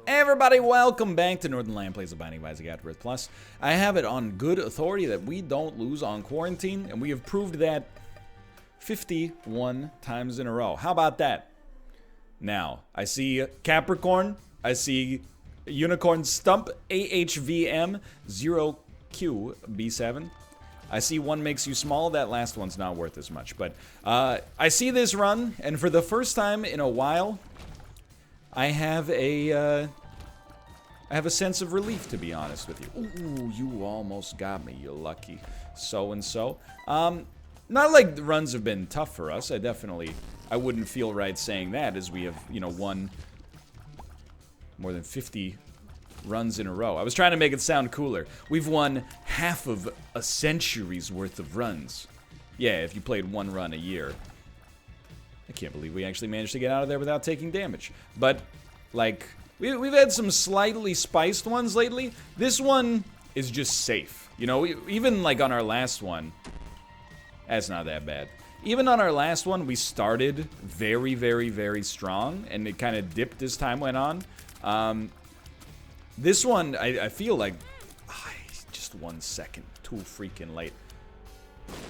Hey everybody, welcome back to Northernlion Plays the Binding of Isaac Afterbirth Plus. I have it on good authority that we don't lose on quarantine, and we have proved that 51 times in a row. How about that? Now, I see Capricorn, I see Unicorn Stump, AHVM, 0QB7. I see one makes you small, that last one's not worth as much. But I see this run, and for the first time in a while, I have a sense of relief, to be honest with you. Ooh, you almost got me, you lucky so-and-so. Not like the runs have been tough for us. I wouldn't feel right saying that, as we have, you know, won more than 50 runs in a row. I was trying to make it sound cooler. We've won half of a century's worth of runs. Yeah, if you played one run a year. I can't believe we actually managed to get out of there without taking damage. But, like, we've had some slightly spiced ones lately. This one is just safe. You know, even, like, on our last one, that's not that bad. Even on our last one, we started very, very, very strong, and it kind of dipped as time went on. This one, I feel like, just 1 second, too freaking late.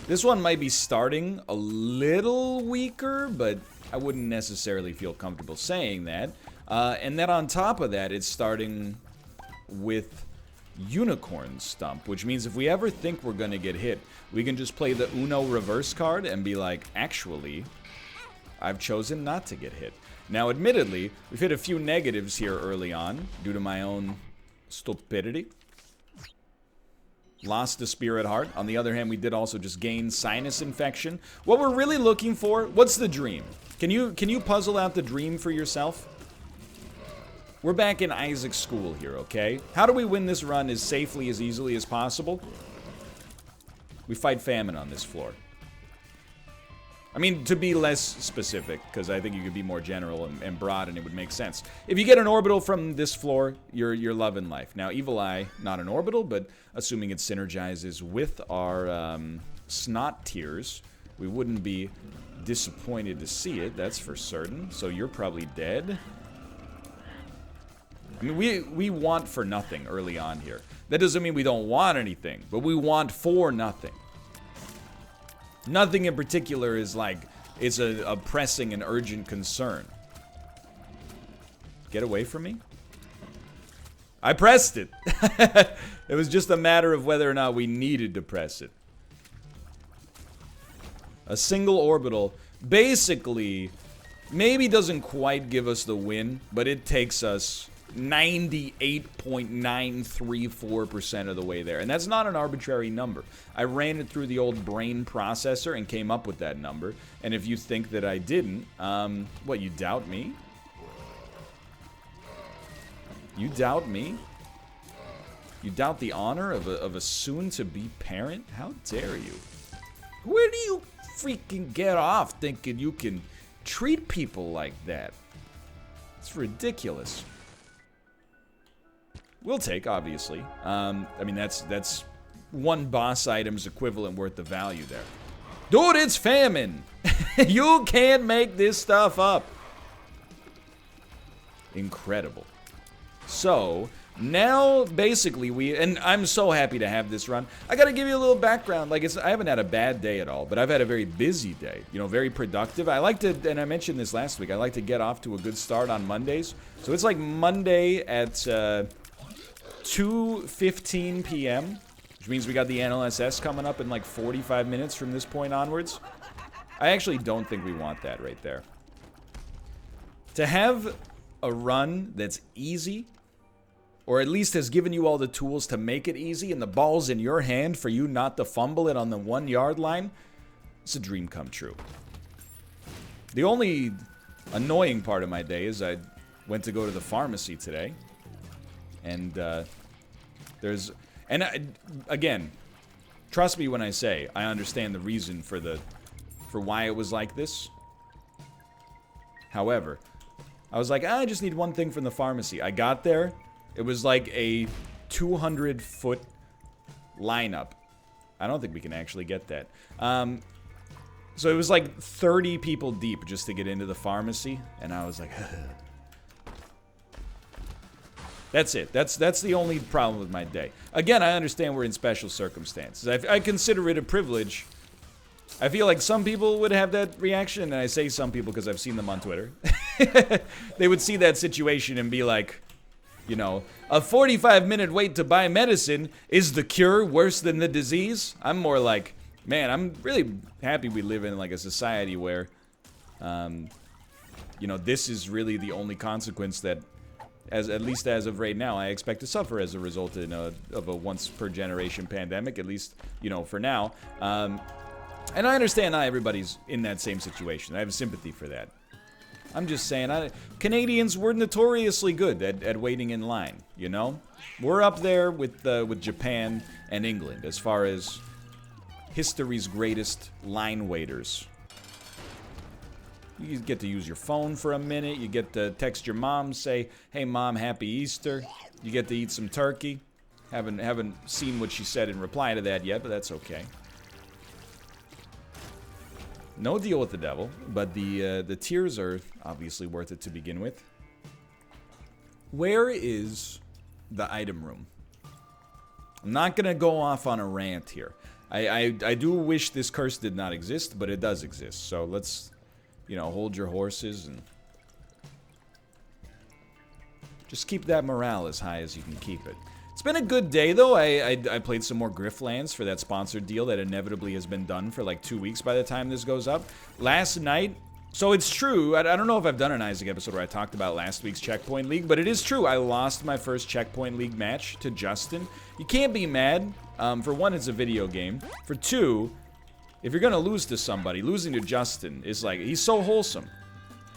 This one might be starting a little weaker, but I wouldn't necessarily feel comfortable saying that. And then on top of that, it's starting with Unicorn Stump, which means if we ever think we're gonna get hit, we can just play the Uno reverse card and be like, actually, I've chosen not to get hit. Now, admittedly, we've hit a few negatives here early on due to my own stupidity. Lost a Spirit Heart. On the other hand, we did also just gain sinus infection. What we're really looking for, what's the dream? Can you puzzle out the dream for yourself? We're back in Isaac's school here, okay? How do we win this run as safely, as easily as possible? We fight famine on this floor. I mean, to be less specific, because I think you could be more general and broad and it would make sense. If you get an orbital from this floor, you're loving life. Now, Evil Eye, not an orbital, but assuming it synergizes with our snot tears, we wouldn't be disappointed to see it, that's for certain. So you're probably dead. I mean, we want for nothing early on here. That doesn't mean we don't want anything, but we want for nothing. Nothing in particular is like, it's a pressing and urgent concern. Get away from me? I pressed it. It was just a matter of whether or not we needed to press it. A single orbital basically maybe doesn't quite give us the win, but it takes us 98.934% of the way there. And that's not an arbitrary number. I ran it through the old brain processor and came up with that number. And if you think that I didn't, what, you doubt me? You doubt me? You doubt the honor of a soon-to-be parent? How dare you? Where do you freaking get off thinking you can treat people like that? It's ridiculous. We'll take, obviously. I mean, that's one boss item's equivalent worth of value there. Dude, it's famine! You can't make this stuff up. Incredible. So, now, basically, and I'm so happy to have this run. I gotta give you a little background. Like, I haven't had a bad day at all, but I've had a very busy day. You know, very productive. I like to, and I mentioned this last week, I like to get off to a good start on Mondays. So it's like Monday at, 2:15 p.m., which means we got the NLSS coming up in like 45 minutes from this point onwards. I actually don't think we want that right there. To have a run that's easy, or at least has given you all the tools to make it easy, and the ball's in your hand for you not to fumble it on the 1-yard line, it's a dream come true. The only annoying part of my day is I went to go to the pharmacy today. And, again, trust me when I say I understand the reason for why it was like this. However, I was like, I just need one thing from the pharmacy. I got there, it was like a 200-foot lineup. I don't think we can actually get that. So it was like 30 people deep just to get into the pharmacy, and I was like, That's it. That's the only problem with my day. Again, I understand we're in special circumstances. I consider it a privilege. I feel like some people would have that reaction, and I say some people because I've seen them on Twitter. They would see that situation and be like, you know, a 45-minute wait to buy medicine, is the cure worse than the disease? I'm more like, man, I'm really happy we live in like a society where, you know, this is really the only consequence that, at least as of right now, I expect to suffer as a result of a once-per-generation pandemic, at least, you know, for now. And I understand not everybody's in that same situation. I have sympathy for that. I'm just saying, Canadians, we're notoriously good at waiting in line, you know? We're up there with Japan and England as far as history's greatest line waiters. You get to use your phone for a minute. You get to text your mom, say, hey, Mom, happy Easter. You get to eat some turkey. Haven't seen what she said in reply to that yet, but that's okay. No deal with the devil, but the tears are obviously worth it to begin with. Where is the item room? I'm not going to go off on a rant here. I do wish this curse did not exist, but it does exist. So let's, you know, hold your horses and just keep that morale as high as you can keep it. It's been a good day, though. I played some more Grifflands for that sponsored deal that inevitably has been done for like 2 weeks by the time this goes up. Last night, so it's true, I don't know if I've done an Isaac episode where I talked about last week's Checkpoint League, but it is true. I lost my first Checkpoint League match to Justin. You can't be mad. For one, it's a video game. For two, if you're gonna lose to somebody, losing to Justin is like, he's so wholesome.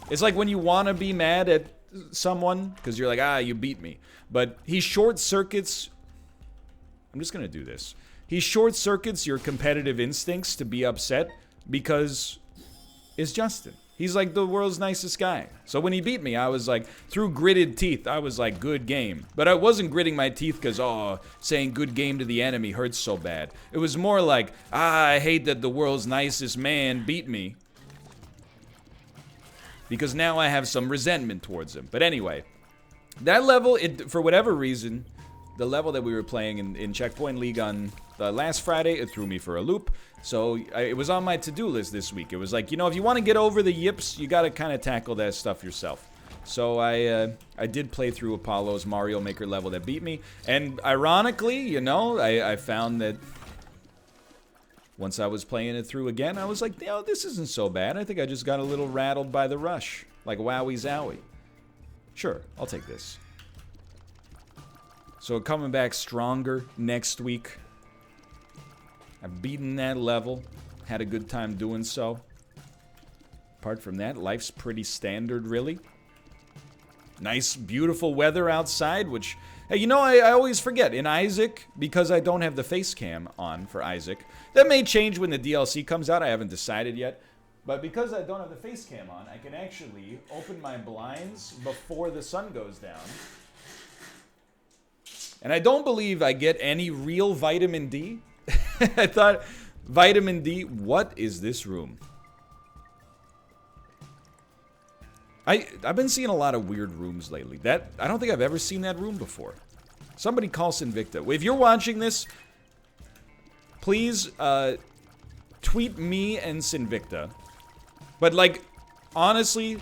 It's like when you want to be mad at someone because you're like, you beat me, but he short circuits. I'm just gonna do this. He short circuits your competitive instincts to be upset because it's Justin. He's like the world's nicest guy. So when he beat me, I was like, through gritted teeth, I was like, good game. But I wasn't gritting my teeth because, saying good game to the enemy hurts so bad. It was more like, I hate that the world's nicest man beat me, because now I have some resentment towards him. But anyway, that level, for whatever reason, the level that we were playing in Checkpoint League on last Friday, it threw me for a loop. So it was on my to-do list this week. It was like, you know, if you want to get over the yips, you got to kind of tackle that stuff yourself. So I did play through Apollo's Mario Maker level that beat me. And ironically, you know, I found that once I was playing it through again, I was like, you know, this isn't so bad. I think I just got a little rattled by the rush. Like, wowie zowie. Sure, I'll take this. So coming back stronger next week. I've beaten that level. Had a good time doing so. Apart from that, life's pretty standard, really. Nice, beautiful weather outside, which, hey, you know, I always forget. In Isaac, because I don't have the face cam on for Isaac, that may change when the DLC comes out. I haven't decided yet. But because I don't have the face cam on, I can actually open my blinds before the sun goes down. And I don't believe I get any real vitamin D. I thought, vitamin D, what is this room? I've been seeing a lot of weird rooms lately. I don't think I've ever seen that room before. Somebody call Sinvicta. If you're watching this, please tweet me and Sinvicta. But like, honestly,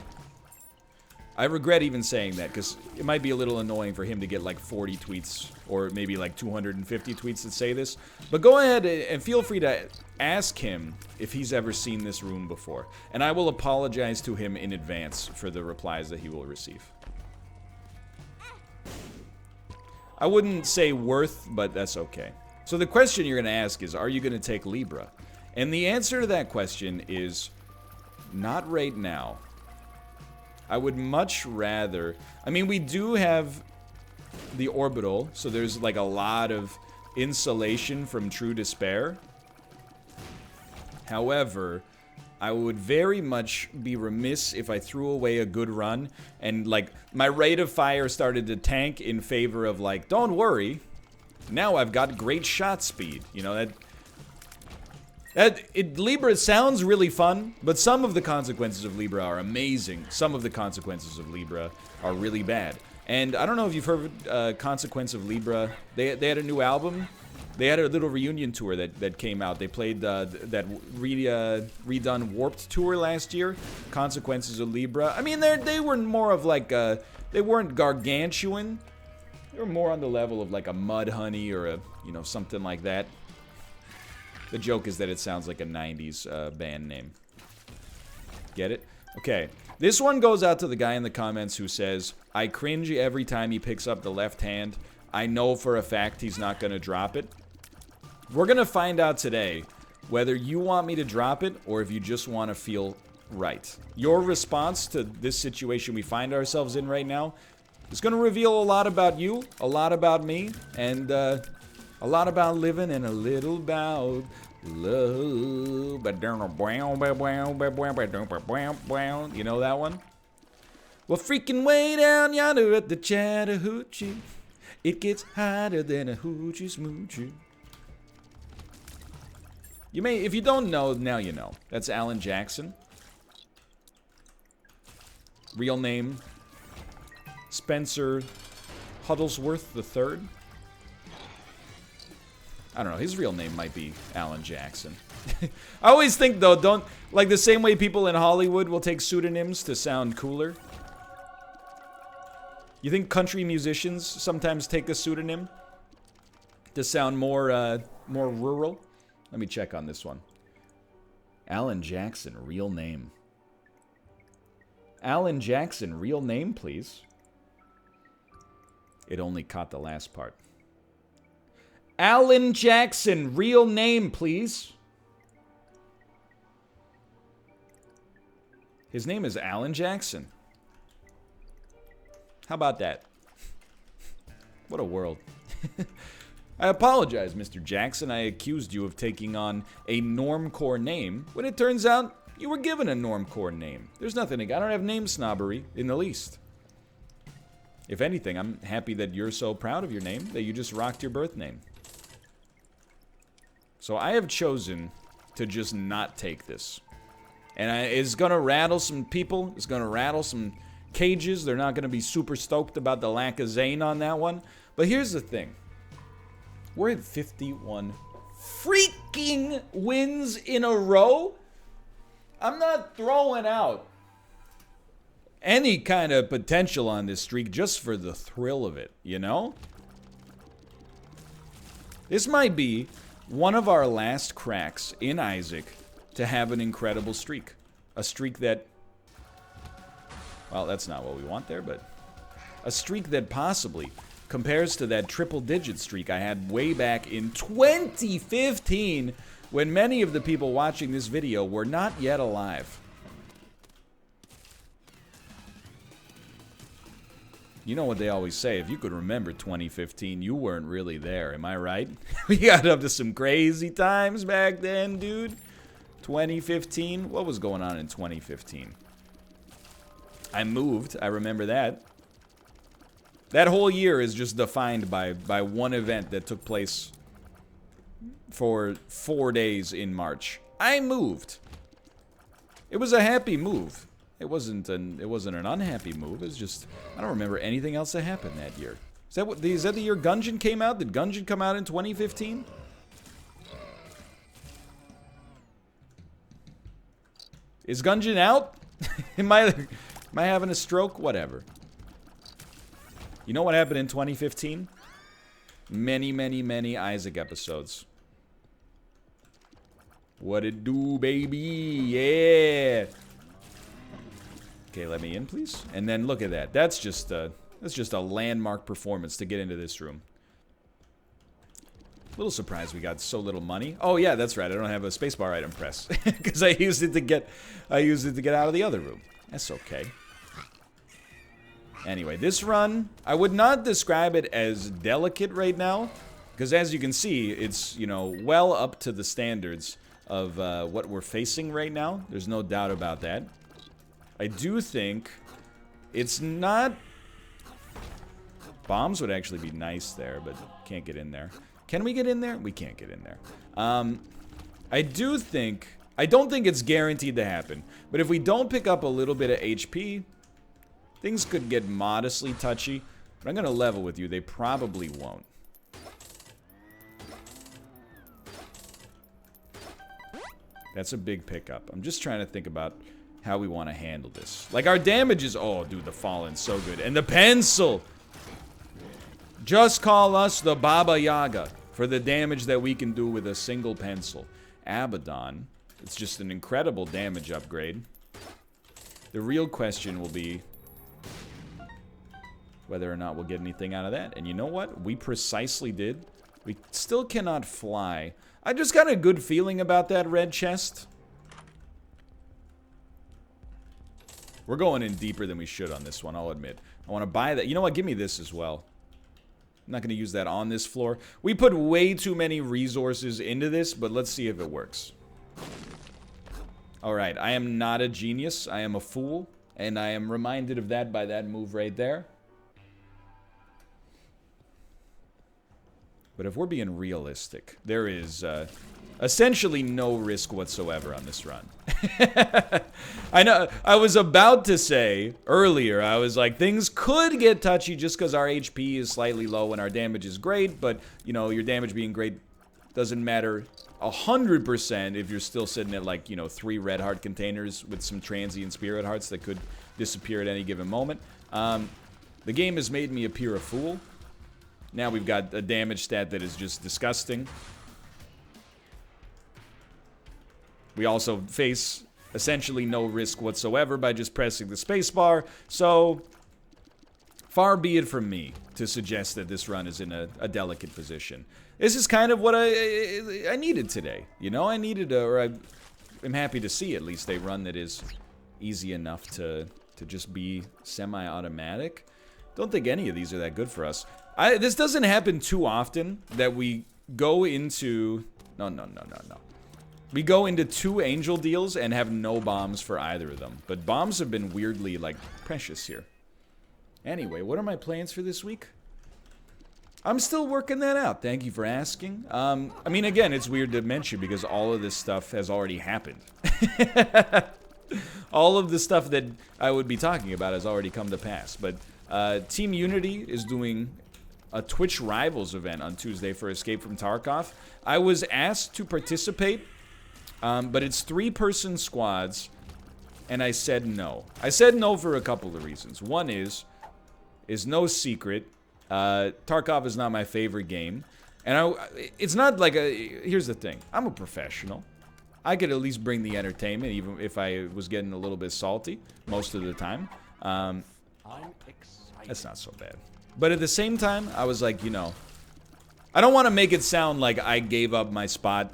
I regret even saying that because it might be a little annoying for him to get like 40 tweets or maybe like 250 tweets that say this. But go ahead and feel free to ask him if he's ever seen this room before. And I will apologize to him in advance for the replies that he will receive. I wouldn't say worth, but that's okay. So the question you're going to ask is, are you going to take Libra? And the answer to that question is, not right now. I would much rather... I mean, we do have the orbital, so there's like a lot of insulation from true despair. However, I would very much be remiss if I threw away a good run and like my rate of fire started to tank in favor of like, don't worry, now I've got great shot speed. You know, Libra sounds really fun, but some of the consequences of Libra are amazing. Some of the consequences of Libra are really bad. And I don't know if you've heard Consequence of Libra. They had a new album. They had a little reunion tour that came out. They played that redone Warped tour last year. Consequences of Libra. I mean, they were more of like they weren't gargantuan. They were more on the level of like a Mudhoney or a something like that. The joke is that it sounds like a 90s band name. Get it? Okay. This one goes out to the guy in the comments who says, I cringe every time he picks up the left hand. I know for a fact he's not going to drop it. We're going to find out today whether you want me to drop it or if you just want to feel right. Your response to this situation we find ourselves in right now is going to reveal a lot about you, a lot about me, and a lot about living and a little about love. You know that one? Well, freaking way down yonder at the Chattahoochee, it gets hotter than a hoochie smoochie. You may, if you don't know, now you know. That's Alan Jackson. Real name, Spencer Huddlesworth III. I don't know, his real name might be Alan Jackson. I always think, though, don't, like the same way people in Hollywood will take pseudonyms to sound cooler. You think country musicians sometimes take a pseudonym to sound more rural? Let me check on this one. Alan Jackson, real name. Alan Jackson, real name, please. It only caught the last part. Alan Jackson, real name, please. His name is Alan Jackson. How about that? What a world. I apologize, Mr. Jackson. I accused you of taking on a normcore name when it turns out you were given a normcore name. There's nothing. I don't have name snobbery in the least. If anything, I'm happy that you're so proud of your name that you just rocked your birth name. So I have chosen to just not take this. And it's going to rattle some people. It's going to rattle some cages. They're not going to be super stoked about the lack of Zane on that one. But here's the thing. We're at 51 freaking wins in a row. I'm not throwing out any kind of potential on this streak just for the thrill of it, you know? This might be one of our last cracks in Isaac to have an incredible streak. A streak that, well, that's not what we want there, but a streak that possibly compares to that triple-digit streak I had way back in 2015 when many of the people watching this video were not yet alive. You know what they always say, if you could remember 2015, you weren't really there, am I right? We got up to some crazy times back then, dude. 2015, what was going on in 2015? I moved, I remember that. That whole year is just defined by one event that took place for 4 days in March. I moved. It was a happy move. It wasn't an unhappy move. It's just I don't remember anything else that happened that year. Is that the year Gungeon came out? Did Gungeon come out in 2015? Is Gungeon out? Am I having a stroke? Whatever. You know what happened in 2015? Many, many, many Isaac episodes. What it do, baby? Yeah. Okay, let me in, please. And then look at that. That's just a landmark performance to get into this room. A little surprised we got so little money. Oh yeah, that's right. I don't have a spacebar item press because I used it to get out of the other room. That's okay. Anyway, this run, I would not describe it as delicate right now, because as you can see, it's, you know, well up to the standards of what we're facing right now. There's no doubt about that. I do think it's not... Bombs would actually be nice there, but can't get in there. Can we get in there? We can't get in there. I don't think it's guaranteed to happen, but if we don't pick up a little bit of HP... things could get modestly touchy. But I'm going to level with you. They probably won't. That's a big pickup. I'm just trying to think about how we want to handle this. Like, our damage is... Oh, dude, the Fallen's so good. And the pencil! Just call us the Baba Yaga for the damage that we can do with a single pencil. Abaddon. It's just an incredible damage upgrade. The real question will be whether or not we'll get anything out of that. And you know what? We precisely did. We still cannot fly. I just got a good feeling about that red chest. We're going in deeper than we should on this one, I'll admit. I want to buy that. You know what? Give me this as well. I'm not going to use that on this floor. We put way too many resources into this, but let's see if it works. Alright, I am not a genius. I am a fool. And I am reminded of that by that move right there. But if we're being realistic, there is essentially no risk whatsoever on this run. I know, I was about to say earlier, I was like, things could get touchy just because our HP is slightly low and our damage is great, but, you know, your damage being great doesn't matter 100% if you're still sitting at, like, you know, 3 red heart containers with some transient spirit hearts that could disappear at any given moment. The game has made me appear a fool. Now we've got a damage stat that is just disgusting. We also face essentially no risk whatsoever by just pressing the spacebar. So, far be it from me to suggest that this run is in a delicate position. This is kind of what I needed today. You know, I needed, or I'm happy to see at least a run that is easy enough to just be semi-automatic. Don't think any of these are that good for us. This doesn't happen too often that we go into... No. We go into 2 angel deals and have no bombs for either of them. But bombs have been weirdly, like, precious here. Anyway, what are my plans for this week? I'm still working that out. Thank you for asking. I mean, again, it's weird to mention because all of this stuff has already happened. All of the stuff that I would be talking about has already come to pass. But Team Unity is doing a Twitch Rivals event on Tuesday for Escape from Tarkov. I was asked to participate, but it's 3-person squads, and I said no. I said no for a couple of reasons. One is no secret, Tarkov is not my favorite game, and it's not like here's the thing, I'm a professional. I could at least bring the entertainment, even if I was getting a little bit salty most of the time. That's not so bad. But at the same time, I was like, you know, I don't want to make it sound like I gave up my spot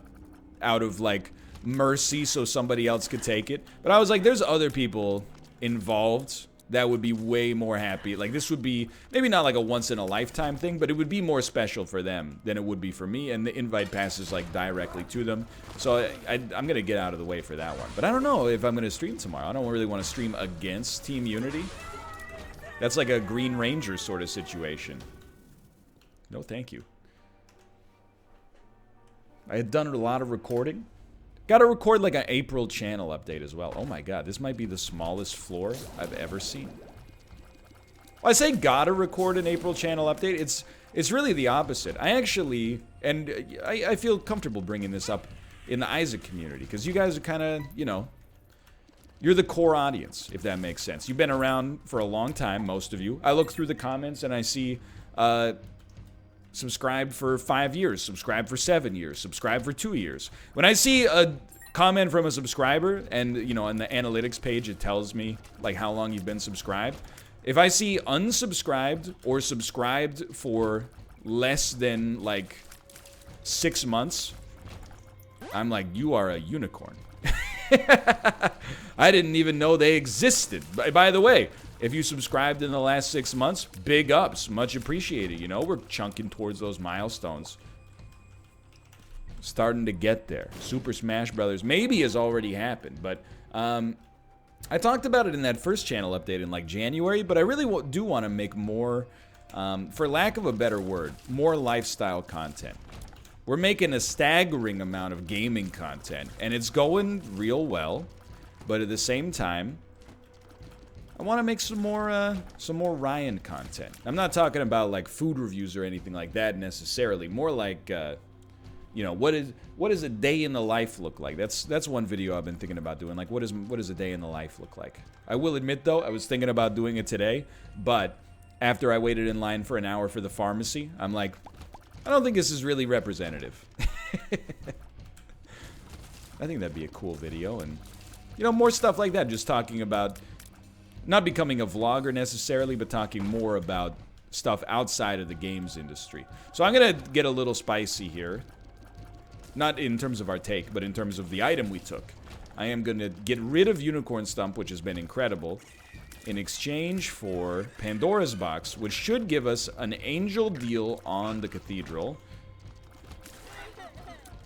out of, like, mercy so somebody else could take it. But I was like, there's other people involved that would be way more happy. Like, this would be, maybe not like a once-in-a-lifetime thing, but it would be more special for them than it would be for me. And the invite passes, like, directly to them. So I'm going to get out of the way for that one. But I don't know if I'm going to stream tomorrow. I don't really want to stream against Team Unity. That's like a Green Ranger sort of situation. No, thank you. I had done a lot of recording. Gotta record like an April channel update as well. Oh my god, this might be the smallest floor I've ever seen. Well, I say gotta record an April channel update. It's really the opposite. I actually, and I feel comfortable bringing this up in the Isaac community, because you guys are kind of, you know, you're the core audience, if that makes sense. You've been around for a long time, most of you. I look through the comments and I see subscribed for 5 years, subscribed for 7 years, subscribed for 2 years. When I see a comment from a subscriber and, you know, on the analytics page it tells me, like, how long you've been subscribed. If I see unsubscribed or subscribed for less than, like, 6 months, I'm like, you are a unicorn. I didn't even know they existed. By the way, if you subscribed in the last 6 months, big ups. Much appreciated. You know, we're chunking towards those milestones. Starting to get there. Super Smash Brothers maybe has already happened, but I talked about it in that first channel update in like January, but I really do want to make more, for lack of a better word, more lifestyle content. We're making a staggering amount of gaming content, and it's going real well, but at the same time, I want to make some more Ryan content. I'm not talking about like food reviews or anything like that necessarily. More like, you know, what does a day in the life look like? That's one video I've been thinking about doing. Like, what does a day in the life look like? I will admit though, I was thinking about doing it today, but after I waited in line for an hour for the pharmacy, I'm like, I don't think this is really representative. I think that'd be a cool video, and you know, more stuff like that. Just talking about. Not becoming a vlogger necessarily, but talking more about stuff outside of the games industry. So I'm going to get a little spicy here. Not in terms of our take, but in terms of the item we took. I am going to get rid of Unicorn Stump, which has been incredible, in exchange for Pandora's Box, which should give us an Angel deal on the Cathedral,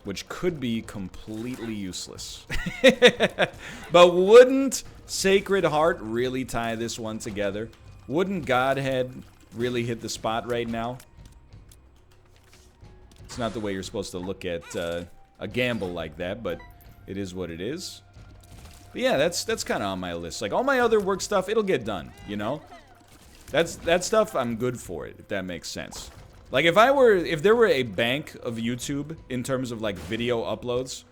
which could be completely useless. But wouldn't Sacred Heart really tie this one together? Wouldn't Godhead really hit the spot right now? It's not the way you're supposed to look at a gamble like that, but it is what it is. But yeah, that's kind of on my list. Like, all my other work stuff, it'll get done, you know? That stuff, I'm good for it, if that makes sense. Like, if there were a bank of YouTube in terms of, like, video uploads,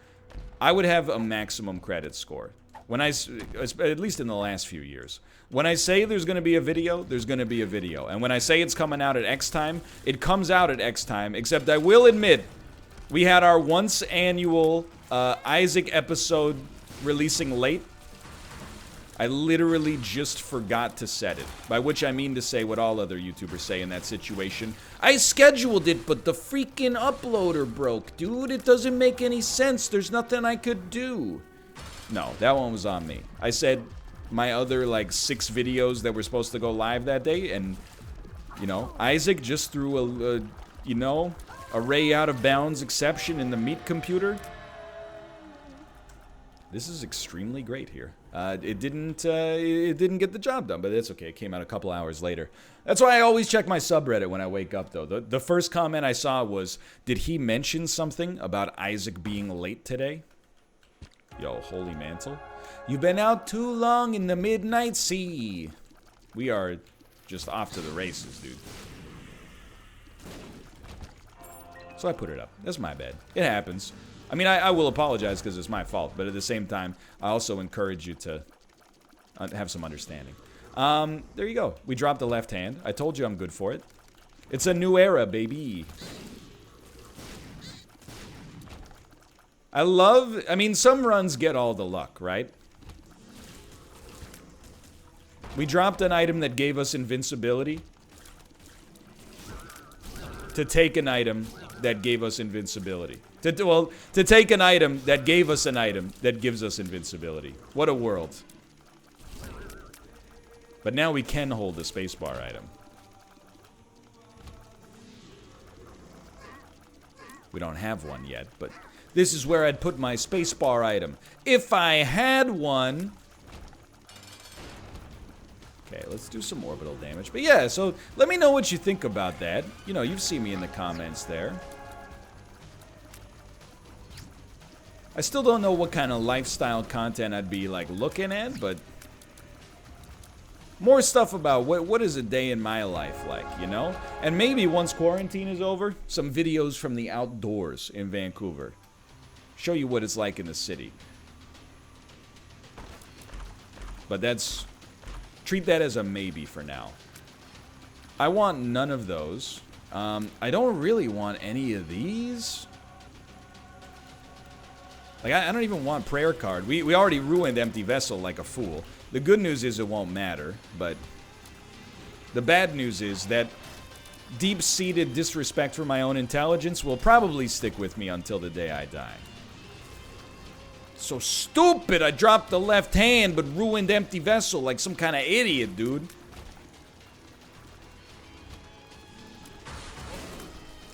I would have a maximum credit score. At least in the last few years. When I say there's going to be a video, there's going to be a video. And when I say it's coming out at X time, it comes out at X time. Except I will admit, we had our once annual Isaac episode releasing late. I literally just forgot to set it. By which I mean to say what all other YouTubers say in that situation. I scheduled it, but the freaking uploader broke, dude. It doesn't make any sense. There's nothing I could do. No, that one was on me. I said my other, like, 6 videos that were supposed to go live that day, and, you know, Isaac just threw a you know, a Ray out of bounds exception in the meat computer. This is extremely great here. It didn't get the job done, but it's okay. It came out a couple hours later. That's why I always check my subreddit when I wake up, though. The first comment I saw was, did he mention something about Isaac being late today? Yo, holy mantle. You've been out too long in the midnight sea. We are just off to the races, dude. So I put it up. That's my bad. It happens. I mean, I will apologize because it's my fault, but at the same time, I also encourage you to have some understanding. There you go. We dropped the left hand. I told you I'm good for it. It's a new era, baby. I mean, some runs get all the luck, right? We dropped an item that gave us invincibility to take an item that gave us invincibility. To take an item that gave us an item that gives us invincibility. What a world. But now we can hold the spacebar item. We don't have one yet, but this is where I'd put my spacebar item. If I had one. Okay, let's do some orbital damage. But yeah, so let me know what you think about that. You know, you've seen me in the comments there. I still don't know what kind of lifestyle content I'd be, like, looking at, but more stuff about what is a day in my life like, you know? And maybe once quarantine is over, some videos from the outdoors in Vancouver. Show you what it's like in the city. But treat that as a maybe for now. I want none of those. I don't really want any of these. Like, I don't even want prayer card. We already ruined Empty Vessel like a fool. The good news is it won't matter, but the bad news is that deep-seated disrespect for my own intelligence will probably stick with me until the day I die. So stupid! I dropped the left hand but ruined Empty Vessel like some kind of idiot, dude.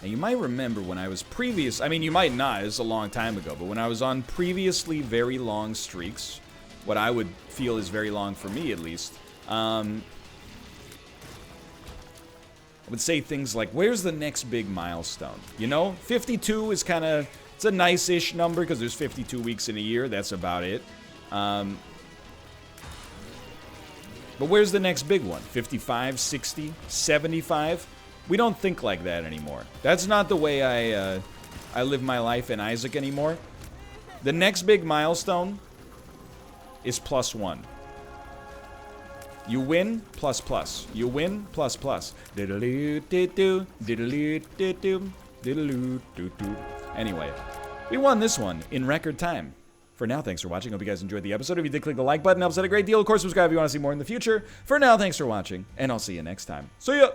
And you might remember when I was I mean, you might not, it's a long time ago, but when I was on previously very long streaks, what I would feel is very long for me, at least, I would say things like, where's the next big milestone? You know, 52 is kind of, it's a nice-ish number because there's 52 weeks in a year, that's about it. But where's the next big one? 55, 60, 75? We don't think like that anymore. That's not the way I live my life in Isaac anymore. The next big milestone is +1. You win, plus plus. You win, plus plus. Anyway, we won this one in record time. For now, thanks for watching. Hope you guys enjoyed the episode. If you did, click the like button. Helps out a great deal. Of course, subscribe if you want to see more in the future. For now, thanks for watching, and I'll see you next time. See ya!